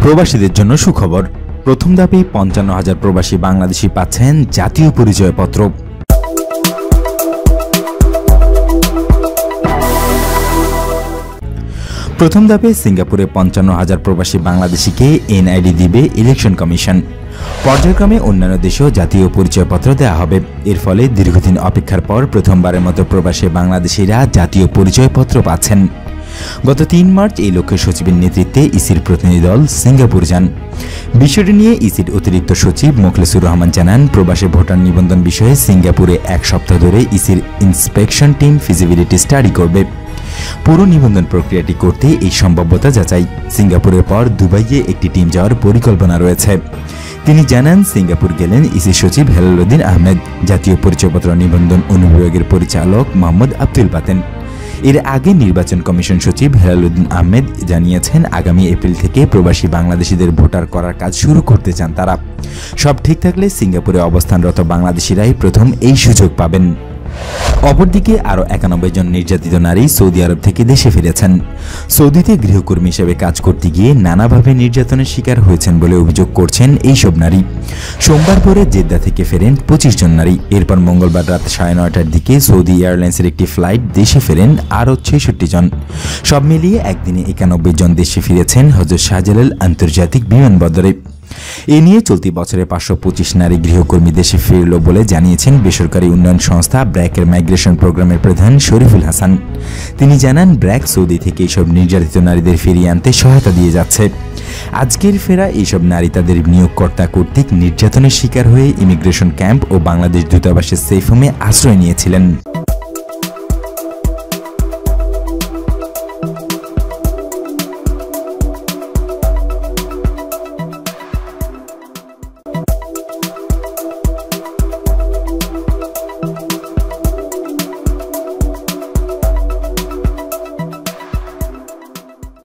প্রবাসীদের জন্য সুখবর। প্রথম ধাপে ৫৫,০০০ প্রবাসী বাংলাদেশি পাচ্ছেন জাতীয় পরিচয়পত্র। প্রথম ধাপে সিঙ্গাপুরে ৫৫,০০০ প্রবাসী বাংলাদেশিকে এনআইডি দিবে ইলেকশন কমিশন। পর্যায়ক্রমে অন্যান্য দেশেও জাতীয় পরিচয়পত্র দেওয়া হবে। এর ফলে দীর্ঘদিন অপেক্ষার পর প্রথমবারের মতো প্রবাসী বাংলাদেশিরা জাতীয় পরিচয়পত্র পাচ্ছেন। গত ৩ মার্চ এই লক্ষ্যে সচিবের নেতৃত্বে ইসির প্রতিনিধি দল সিঙ্গাপুর যান। বিষয়টি নিয়ে ইসির অতিরিক্ত সচিব মোখলেসুর রহমান জানান, প্রবাসী ভোটার নিবন্ধন বিষয়ে সিঙ্গাপুরে ১ সপ্তাহ ধরে ইসির ইন্সপেকশন টিম ফিজিবিলিটি স্টাডি করবে। পুরো নিবন্ধন প্রক্রিয়াটি করতে এই সম্ভাব্যতা যাচাই। সিঙ্গাপুরের পর দুবাইয়ে একটি টিম যাওয়ার পরিকল্পনা রয়েছে। তিনি জানান, সিঙ্গাপুর গেলেন ইসি সচিব হেলালুদ্দিন আহমেদ, জাতীয় পরিচয়পত্র নিবন্ধন অনুবিভাগের পরিচালক মোহাম্মদ আব্দুল বাতেন। এর আগে নির্বাচন কমিশন সচিব হেলালুদ্দিন আহমেদ জানিয়েছেন, আগামী এপ্রিল থেকে প্রবাসী বাংলাদেশিদের ভোটার করার কাজ শুরু করতে চান তারা। সব ঠিক থাকলে সিঙ্গাপুরে অবস্থানরত বাংলাদেশিরাই প্রথম এই সুযোগ পাবেন। অপরদিকে আরও ৯১ জন নির্যাতিত নারী সৌদি আরব থেকে দেশে ফিরেছেন। সৌদিতে গৃহকর্মী হিসেবে কাজ করতে গিয়ে নানাভাবে নির্যাতনের শিকার হয়েছেন বলে অভিযোগ করছেন এইসব নারী। সোমবার ভোরে জেদ্দা থেকে ফেরেন ২৫ জন নারী। এরপর মঙ্গলবার রাত ৯:৩০টার দিকে সৌদি এয়ারলাইন্সের একটি ফ্লাইট দেশে ফেরেন আরও ৬৬ জন। সব মিলিয়ে একদিনে ৯১ জন দেশে ফিরেছেন হযরত শাহজালাল আন্তর্জাতিক বিমানবন্দরে। এ নিয়ে চলতি বছরে ৫২৫ নারী গৃহকর্মী দেশে ফিরল বলে জানিয়েছেন বেসরকারি উন্নয়ন সংস্থা ব্র্যাকের মাইগ্রেশন প্রোগ্রামের প্রধান শরীফুল হাসান। তিনি জানান, ব্র্যাক সৌদি থেকে এইসব নির্যাতিত নারীদের ফিরিয়ে আনতে সহায়তা দিয়ে যাচ্ছে। আজকের ফেরা এইসব নারী তাদের নিয়োগকর্তা কর্তৃক নির্যাতনের শিকার হয়ে ইমিগ্রেশন ক্যাম্প ও বাংলাদেশ দূতাবাসের সেফ হোমে আশ্রয় নিয়েছিলেন।